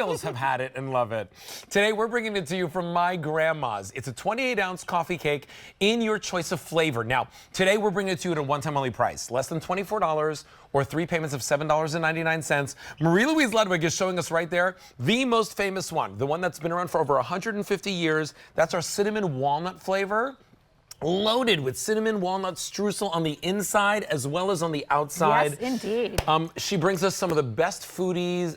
millennials have had it and love it. Today, we're bringing it to you from my grandma's. It's a 28-ounce coffee cake in your choice of flavor. Now, today, we're bringing it to you at a one-time only price, less than $24 or 3 payments of $7.99. Marie-Louise Ludwig is showing us right there the most famous one, the one that's been around for over 150 years. That's our cinnamon walnut flavor. Loaded with cinnamon walnut streusel on the inside as well as on the outside. Yes, indeed. She brings us some of the best foodies,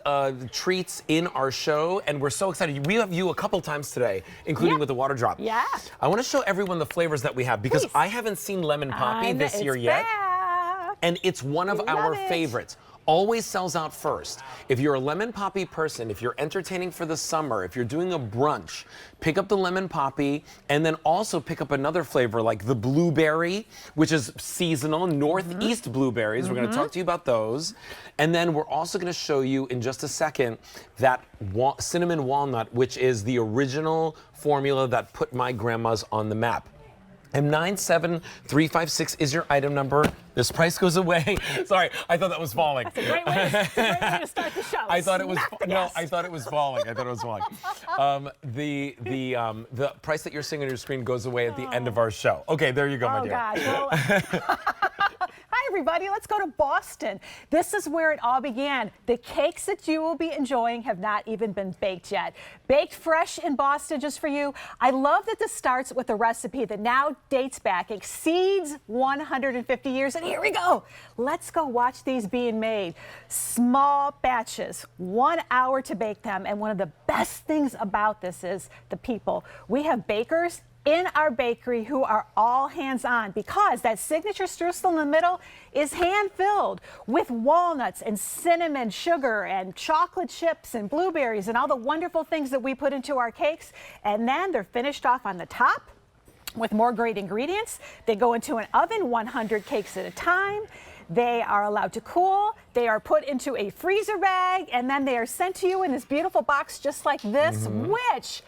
treats in our show, and we're so excited. We have you a couple times today, including with the water drop. Yeah. I want to show everyone the flavors that we have because I haven't seen lemon poppy this year yet. Back. And it's one of our favorites. Always sells out first. If you're a lemon poppy person, if you're entertaining for the summer, if you're doing a brunch, pick up the lemon poppy and then also pick up another flavor like the blueberry, which is seasonal, northeast blueberries. We're going to talk to you about those. And then we're also going to show you in just a second that cinnamon walnut, which is the original formula that put my grandma's on the map. And 97356 is your item number. This price goes away. Sorry, I thought that was falling. That's a great way to start the show. I thought it was I thought it was falling. I thought it was falling. The price that you're seeing on your screen goes away at the end of our show. Okay, there you go, my dear. God. Well, hi, everybody. Let's go to Boston. This is where it all began. The cakes that you will be enjoying have not even been baked yet. Baked fresh in Boston just for you. I love that this starts with a recipe that now dates back, exceeds 150 years. And here we go. Let's go watch these being made. Small batches, 1 hour to bake them. And one of the best things about this is the people. We have bakers in our bakery who are all hands-on because that signature streusel in the middle is hand-filled with walnuts and cinnamon, sugar, and chocolate chips and blueberries and all the wonderful things that we put into our cakes. And then they're finished off on the top with more great ingredients. They go into an oven, 100 cakes at a time. They are allowed to cool. They are put into a freezer bag, and then they are sent to you in this beautiful box just like this, which...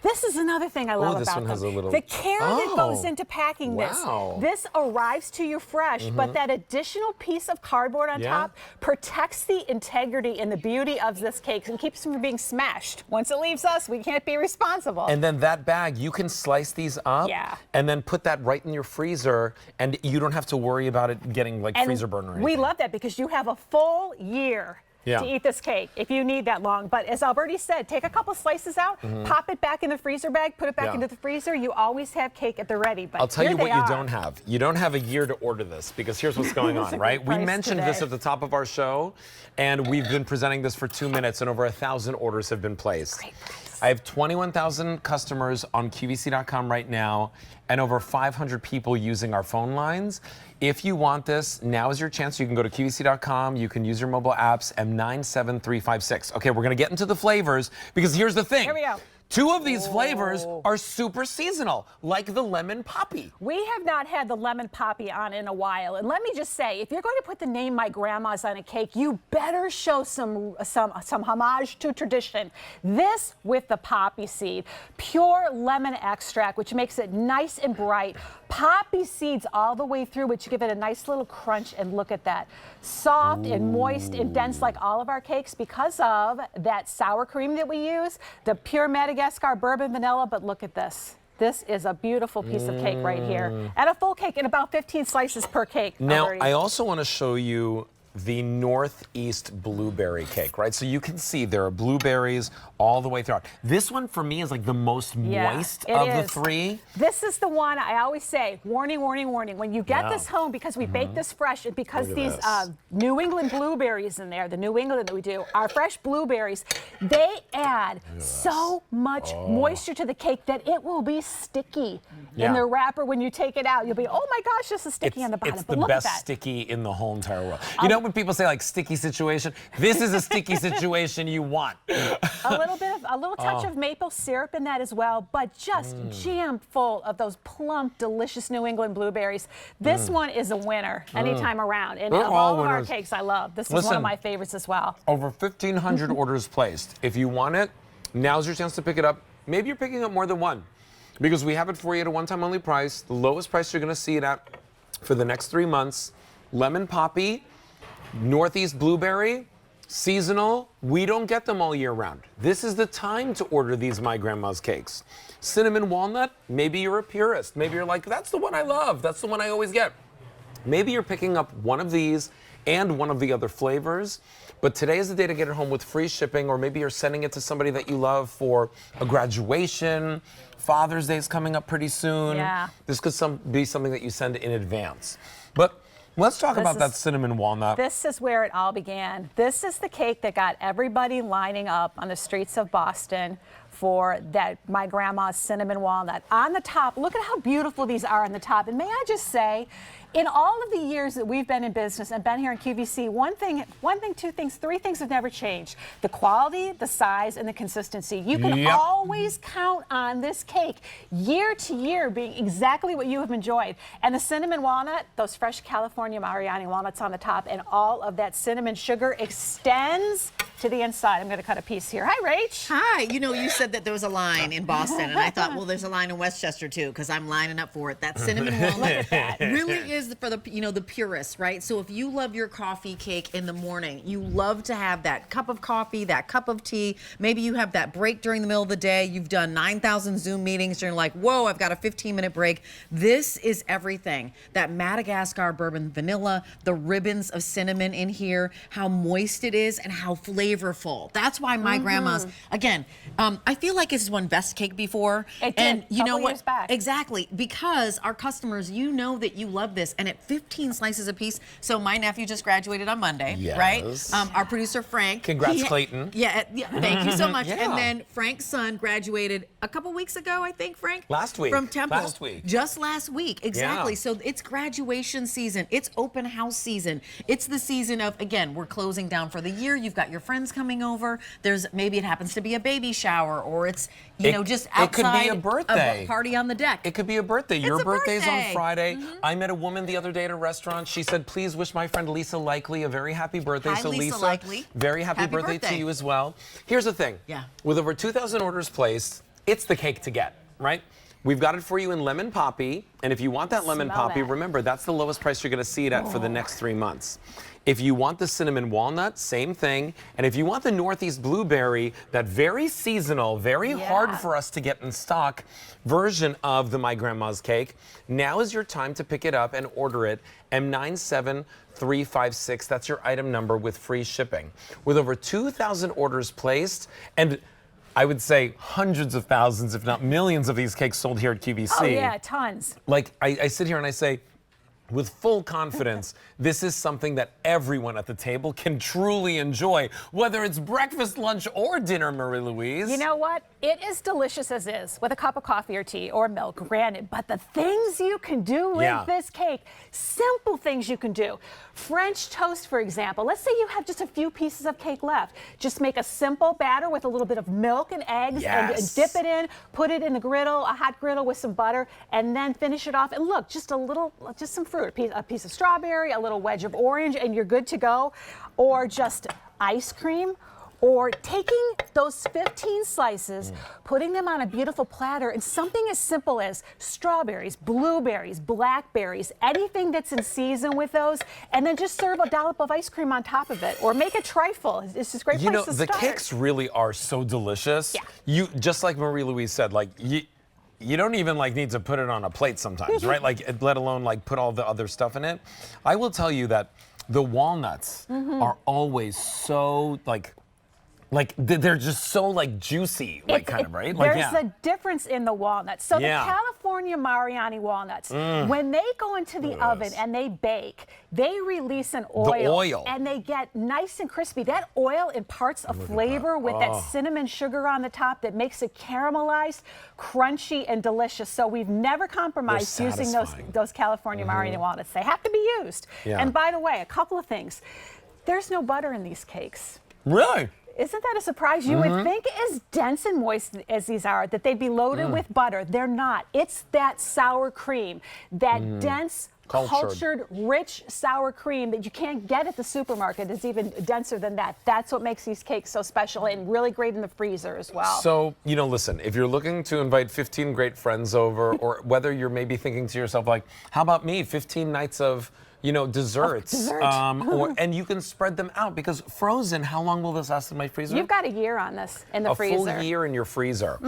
This is another thing I love about them. The care that goes into packing this. This arrives to you fresh, but that additional piece of cardboard on top protects the integrity and the beauty of this cake and keeps them from being smashed. Once it leaves us, we can't be responsible. And then that bag, you can slice these up and then put that right in your freezer, and you don't have to worry about it getting like freezer burn or anything. We love that because you have a full year to eat this cake if you need that long. But as Alberti said, take a couple slices out, pop it back in the freezer bag, put it back into the freezer. You always have cake at the ready. But I'll tell you what you don't have. You don't have a year to order this because here's what's going on, right? We mentioned this at the top of our show, and we've been presenting this for 2 minutes, and over 1,000 orders have been placed. Great price. I have 21,000 customers on QVC.com right now and over 500 people using our phone lines. If you want this, now is your chance. You can go to QVC.com. You can use your mobile apps, M97356. Okay, we're going to get into the flavors because here's the thing. Here we go. 2 of these flavors are super seasonal, like the lemon poppy. We have not had the lemon poppy on in a while. And let me just say, if you're going to put the name My Grandma's on a cake, you better show some homage to tradition. This with the poppy seed, pure lemon extract, which makes it nice and bright. Poppy seeds all the way through, which give it a nice little crunch. And look at that. Soft and moist and dense like all of our cakes because of that sour cream that we use, the pure Madagascar bourbon vanilla. But look at this. This is a beautiful piece of cake right here. And a full cake and about 15 slices per cake. Now, I also want to show you the Northeast blueberry cake, right? So you can see there are blueberries all the way throughout. This one for me is like the most moist of the 3. This is the one I always say, warning, warning, warning. When you get this home, because we bake this fresh, and because these New England blueberries in there, the New England that we do, are fresh blueberries, they add so much moisture to the cake that it will be sticky in the wrapper. When you take it out, you'll be, oh my gosh, this is sticky on the bottom. It's but the look best at that. sticky in the whole entire world. You know when people say like sticky situation? This is a sticky situation you want. A little touch of maple syrup in that as well, but just jam full of those plump, delicious New England blueberries. This one is a winner anytime around. And of all of our cakes I love, this is one of my favorites as well. Over 1,500 orders placed. If you want it, now's your chance to pick it up. Maybe you're picking up more than one because we have it for you at a one-time only price. The lowest price you're going to see it at for the next 3 months. Lemon poppy, Northeast blueberry, Seasonal, we don't get them all year round. This is the time to order these My Grandma's cakes. Cinnamon walnut, maybe you're a purist. Maybe you're like, that's the one I love. That's the one I always get. Maybe you're picking up one of these and one of the other flavors, but today is the day to get it home with free shipping, or maybe you're sending it to somebody that you love for a graduation. Father's Day is coming up pretty soon. Yeah. This could be something that you send in advance. But let's talk about that cinnamon walnut. This is where it all began. This is the cake that got everybody lining up on the streets of Boston for that My Grandma's cinnamon walnut. On the top, look at how beautiful these are on the top. And may I just say, in all of the years that we've been in business and been here in QVC, one thing, two things, three things have never changed. The quality, the size, and the consistency. You can always count on this cake year to year being exactly what you have enjoyed. And the cinnamon walnut, those fresh California Mariani walnuts on the top, and all of that cinnamon sugar extends to the inside. I'm going to cut a piece here. Hi, Rach. Hi. You know, you said that there was a line in Boston, and I thought, well, there's a line in Westchester too, because I'm lining up for it. That cinnamon walnut Look at that. really is for the the purists, right? So if you love your coffee cake in the morning, you love to have that cup of coffee, that cup of tea. Maybe you have that break during the middle of the day. You've done 9,000 Zoom meetings. You're like, whoa, I've got a 15-minute break. This is everything. That Madagascar bourbon vanilla, the ribbons of cinnamon in here, how moist it is, and how flavorful. That's why My Grandma's, again, I feel like it's won Best Cake before. It did, and you know couple what? years back. Exactly, because our customers, you know that you love this, and at 15 slices a piece. So my nephew just graduated on Monday, right? Our producer Frank. Congrats, Clayton. Yeah, thank you so much. Yeah. And then Frank's son graduated a couple weeks ago, I think, Frank? Last week. From Temple. Last week. Just last week, exactly. Yeah. So it's graduation season. It's open house season. It's the season of, again, we're closing down for the year. You've got your friends coming over. There's maybe it happens to be a baby shower, or it's, you know, just outside. It could be a birthday. A party on the deck. It could be a birthday. Your a birthday's birthday. on Friday. I met a woman the other day at a restaurant. She said, please wish my friend Lisa Likely a very happy birthday. Hi, so Lisa Lisa, Likely. very happy birthday to you as well. Here's the thing. Yeah. With over 2,000 orders placed, it's the cake to get, right? We've got it for you in lemon poppy, and if you want that lemon Smell poppy, that. remember, that's the lowest price you're going to see it at for the next 3 months. If you want the cinnamon walnut, same thing. And if you want the Northeast blueberry, that very seasonal, very hard for us to get in stock version of the My Grandma's cake, now is your time to pick it up and order it. M97356, that's your item number with free shipping. With over 2,000 orders placed, and I would say hundreds of thousands, if not millions of these cakes sold here at QVC. Oh, yeah, tons. Like, I sit here and I say, with full confidence, this is something that everyone at the table can truly enjoy, whether it's breakfast, lunch, or dinner, Marie Louise. You know what? It is delicious as is with a cup of coffee or tea or milk, granted, but the things you can do with this cake, simple things you can do. French toast, for example. Let's say you have just a few pieces of cake left. Just make a simple batter with a little bit of milk and eggs and dip it in, put it in the griddle, a hot griddle with some butter, and then finish it off. And look, just some fruit, a piece of strawberry, a little wedge of orange, and you're good to go. Or just ice cream, or taking those 15 slices, putting them on a beautiful platter, and something as simple as strawberries, blueberries, blackberries, anything that's in season with those, and then just serve a dollop of ice cream on top of it, or make a trifle. It's just a great place to start. The cakes really are so delicious. Yeah. You, just like Marie Louise said, like, you don't even need to put it on a plate sometimes, right? Like, let alone put all the other stuff in it. I will tell you that the walnuts are always so they're just so juicy, right? There's a difference in the walnuts. So the California Mariani walnuts, when they go into the oven and they bake, they release an oil, and they get nice and crispy. That oil imparts a flavor with that cinnamon sugar on the top that makes it caramelized, crunchy, and delicious. So we've never compromised using those California Mariani walnuts. They have to be used. And by the way, a couple of things. There's no butter in these cakes. Really? Isn't that a surprise? You would think, as dense and moist as these are, that they'd be loaded with butter. They're not. It's that sour cream, that dense, cultured, rich sour cream that you can't get at the supermarket. It's even denser than that. That's what makes these cakes so special and really great in the freezer as well. So, listen, if you're looking to invite 15 great friends over, or whether you're maybe thinking to yourself, how about me, 15 nights of you know, desserts. dessert. And you can spread them out because frozen, how long will this last in my freezer? You've got a year on this in the freezer. A full year in your freezer.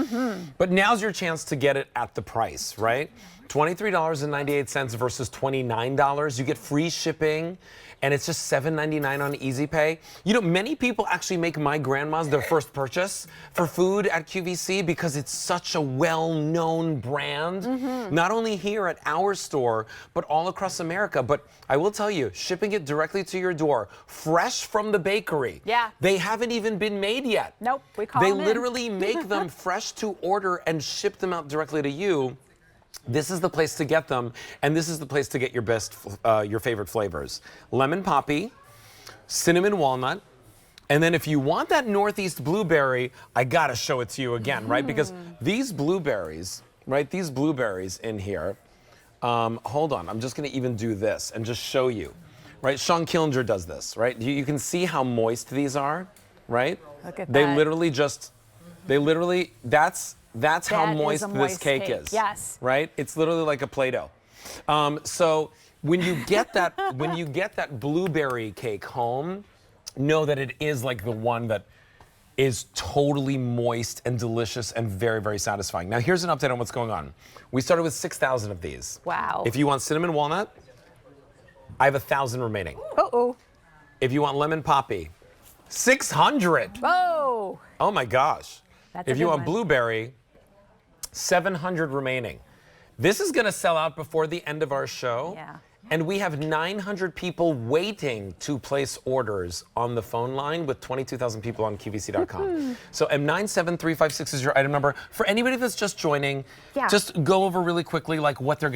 But now's your chance to get it at the price, right? $23.98 versus $29. You get free shipping, and it's just $7.99 on Easy Pay. You know, many people actually make my grandma's their first purchase for food at QVC because it's such a well-known brand, not only here at our store, but all across America. But I will tell you, shipping it directly to your door, fresh from the bakery. Yeah. They haven't even been made yet. Nope, we call They them in. literally make them fresh to order and ship them out directly to you. This is the place to get them, and this is the place to get your your favorite flavors. Lemon poppy, cinnamon walnut, and then if you want that Northeast blueberry, I gotta show it to you again, right? Because these blueberries, right? These blueberries in here, hold on, I'm just gonna even do this and just show you, right? Sean Killinger does this, right? You can see how moist these are, right? Look at They that. literally, that's how That is moist a this moist cake cake, is. yes. Right? It's literally like a Play-Doh. So when you get that blueberry cake home, know that it is like the one that is totally moist and delicious and very, very satisfying. Now here's an update on what's going on. We started with 6,000 of these. Wow. If you want cinnamon walnut, I have 1,000 remaining. Uh-oh. If you want lemon poppy, 600. Whoa. Oh my gosh. That's a If you good want one. blueberry, 700 remaining. This is going to sell out before the end of our show. Yeah. And we have 900 people waiting to place orders on the phone line with 22,000 people on QVC.com. So M97356 is your item number. For anybody that's just joining, Yeah. just go over really quickly like what they're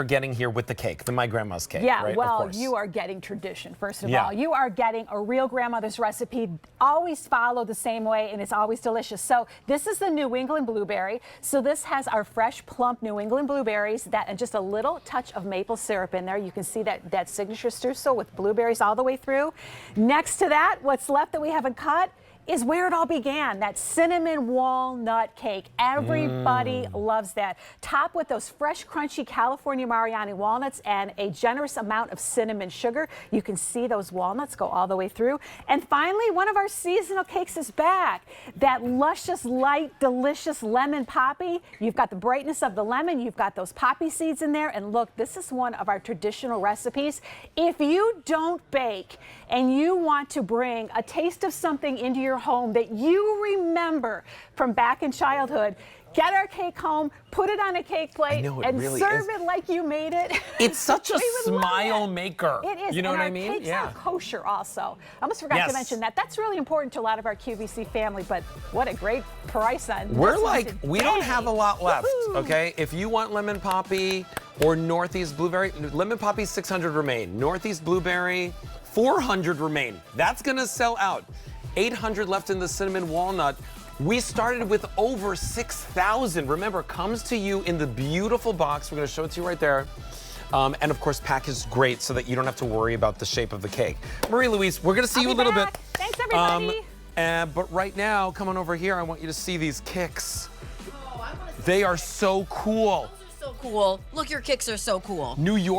getting here with the cake, the My Grandma's cake. Yeah, right? Of well, course. you are getting tradition, first of Yeah. all. You are getting a real grandmother's recipe, always followed the same way, and it's always delicious. So this is the New England blueberry. So this has our fresh, plump New England blueberries that and just a little touch of maple syrup in there. You can see that signature streusel with blueberries all the way through. Next to that, what's left that we haven't cut is where it all began, that cinnamon walnut cake. Everybody loves that. Topped with those fresh, crunchy California Mariani walnuts and a generous amount of cinnamon sugar. You can see those walnuts go all the way through. And finally, one of our seasonal cakes is back. That luscious, light, delicious lemon poppy. You've got the brightness of the lemon. You've got those poppy seeds in there. And look, this is one of our traditional recipes. If you don't bake and you want to bring a taste of something into your home that you remember from back in childhood, get our cake home, put it on a cake plate, know, it and really serve is. it like you made it. It's such a We would love smile it. maker. It is. You know and what our I mean? Cakes are kosher also. I almost forgot Yes. to mention that. That's really important to a lot of our QVC family, but what a great price on We're this one like, we don't today. have a lot left, Woohoo. okay? If you want lemon poppy or Northeast blueberry, lemon poppy 600 remain. Northeast blueberry 400 remain. That's gonna sell out. 800 left in the cinnamon walnut. We started with over 6,000. Remember, comes to you in the beautiful box. We're gonna show it to you right there. And of course, packaged great so that you don't have to worry about the shape of the cake. Marie Louise, we're gonna see you I'll a be little back. bit. Thanks, everybody. But right now, come on over here. I want you to see these kicks. They are so cool. So cool. Look, your kicks are so cool. New York.